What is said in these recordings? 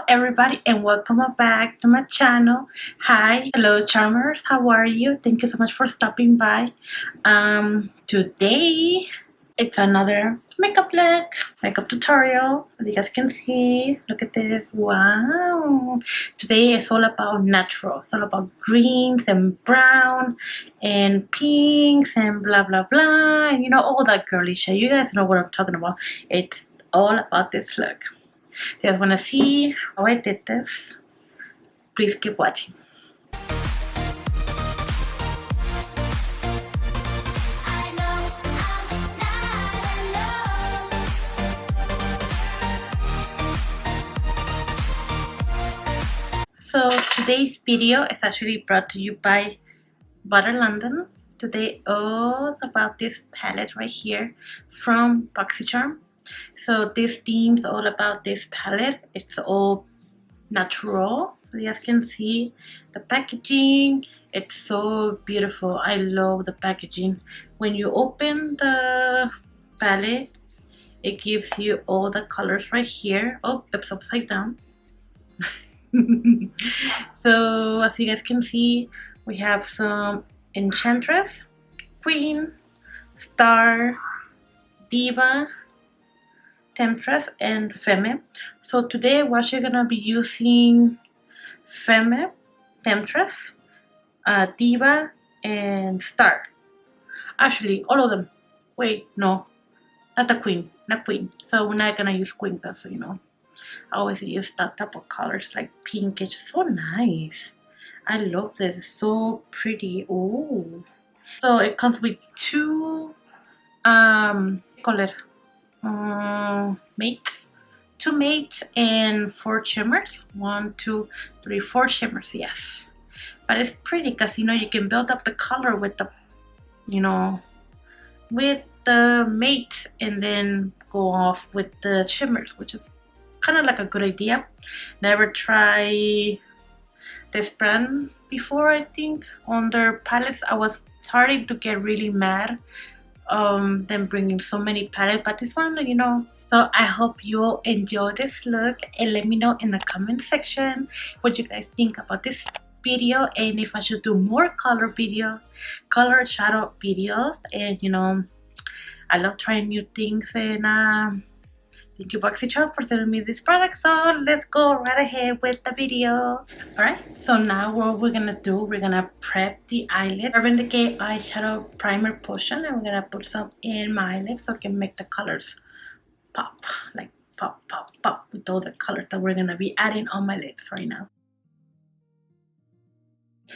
everybody and welcome back to my channel. Hi, hello charmers, how are you? Thank you so much for stopping by. Today it's another makeup look, makeup tutorial. As you guys can see, look at this. Wow, today is all about natural. It's all about greens and brown and pinks and blah blah blah, and you know, all that girly shit. You guys know what I'm talking about. It's all about this look. If you guys want to see how I did this, please keep watching. So today's video is actually brought to you by Butter London. Today all about this palette right here from Boxycharm. So this theme's all about this palette. It's all natural. So you guys can see the packaging. It's so beautiful. I love the packaging. When you open the palette, it gives you all the colors right here. Oh, it's upside down. So as you guys can see, we have some Enchantress, Queen, Star, Diva, Temptress, and Femme. So today we're actually gonna be using Femme, Temptress, Diva, and Star. Actually, all of them. Wait, no, not the Queen, not Queen. So we're not gonna use Queen, that's, you know. I always use that type of colors like pink. It's so nice. I love this. It's so pretty. Oh, so it comes with two call it mates, two mates and 4 shimmers. 1, 2, 3, 4 shimmers. Yes, but it's pretty because you know you can build up the color with the, you know, with the mates and then go off with the shimmers, which is kind of like a good idea. Never try this brand before. I think on their palettes I was starting to get really mad them bringing so many palettes, but this one, you know. So I hope you all enjoy this look and let me know in the comment section what you guys think about this video and if I should do more color shadow videos. And you know, I love trying new things, and thank you Boxycharm for sending me this product. So let's go right ahead with the video. Alright, so now what we're gonna do, we're gonna prep the eyelid. Urban Decay eyeshadow primer potion, and we're gonna put some in my eyelid so I can make the colors pop, like pop, pop, pop with all the colors that we're gonna be adding on my lids right now.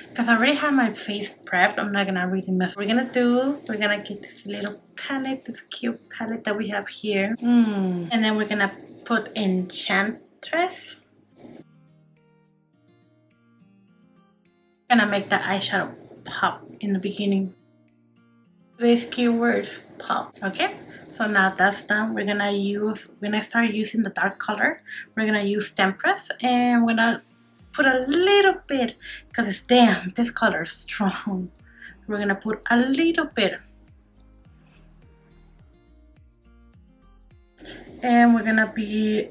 Because I already have my face prepped, I'm not gonna really mess. We're gonna get this little palette, this cute palette that we have here. And then we're gonna put Enchantress. Gonna make the eyeshadow pop in the beginning. These keywords pop. Okay, so now that's done. We're gonna start using the dark color. We're gonna use Temptress, and we're gonna put a little bit, because it's damn, this color is strong. We're gonna put a little bit, and we're gonna be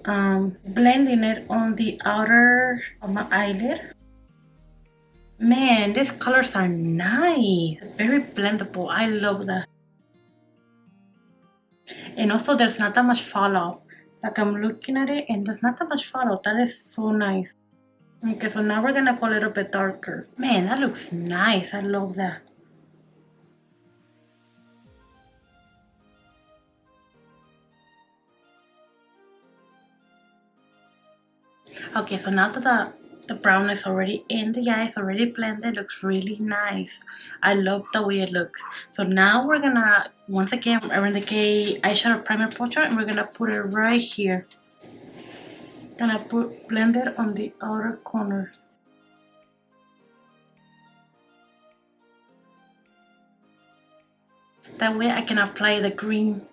blending it on the outer of my eyelid. Man, these colors are nice, very blendable. I love that. And also there's not that much fallout. Like I'm looking at it and there's not that much fallout. That is so nice. Okay, so now we're gonna go a little bit darker. Man, that looks nice. I love that. Okay, so now that the brown is already in the eye, it's already blended, looks really nice. I love the way it looks. So now we're gonna, once again, Urban Decay eyeshadow primer potion, and we're gonna put it right here. Gonna blend it on the outer corner. That way I can apply the green.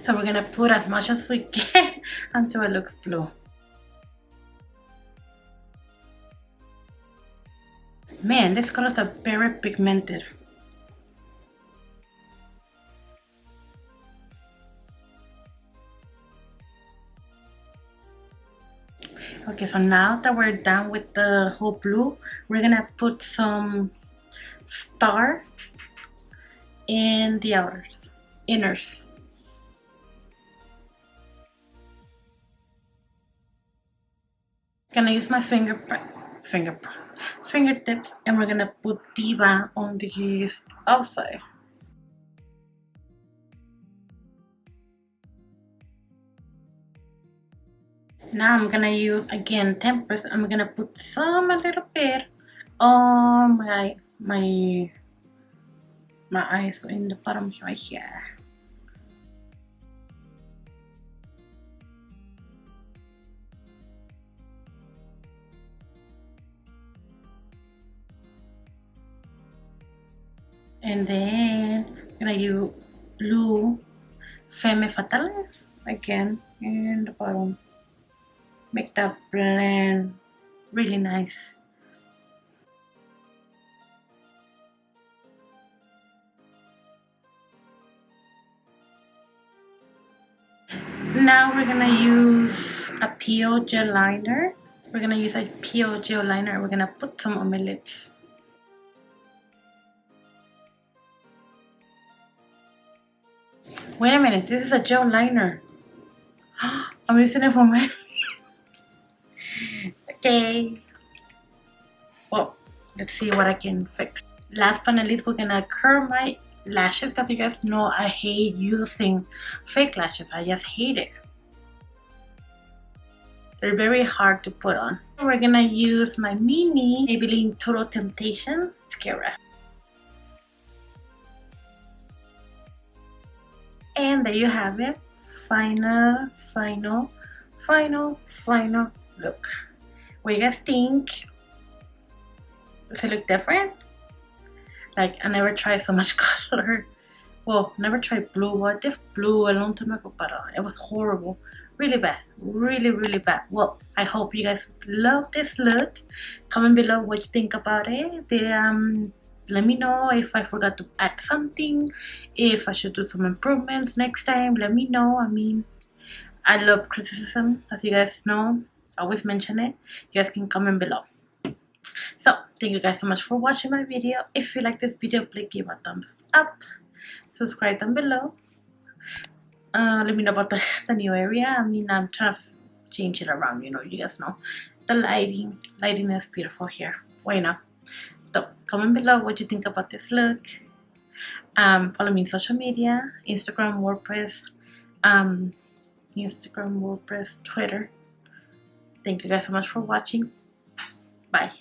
So we're gonna put as much as we can until it looks blue. Man, these colors are very pigmented. Okay, so now that we're done with the whole blue, we're gonna put some star in the inners. Gonna use my fingertips, and we're gonna put Diva on the outside. Now I'm gonna use again tempers. I'm gonna put some a little bit on my eyes in the bottom right here. And then I'm gonna use blue Femme Fatales again in the bottom. Make that blend really nice. Now we're gonna use a peel gel liner. We're gonna use a peel gel liner. We're gonna put some on my lips. Wait a minute, this is a gel liner. I'm using it for my... Okay. Well, let's see what I can fix. Last but not least, we're gonna curl my lashes. Because you guys know I hate using fake lashes. I just hate it. They're very hard to put on. We're gonna use my mini Maybelline Total Temptation mascara. And there you have it. Final look. What do you guys think? Does it look different? Like, I never tried so much color. Well, never tried blue. What if blue a long time ago, but it was horrible. Really bad. Really bad. Well, I hope you guys love this look. Comment below what you think about it. Let me know if I forgot to add something, if I should do some improvements next time. Let me know. I mean, I love criticism, as you guys know. I always mention it. You guys can comment below. So, thank you guys so much for watching my video. If you like this video, please give a thumbs up. Subscribe down below. Let me know about the new area. I mean, I'm trying to change it around, you know, you guys know. The lighting is beautiful here. Why not? So, comment below what you think about this look. Follow me on social media, Instagram, WordPress, Twitter. Thank you guys so much for watching. Bye.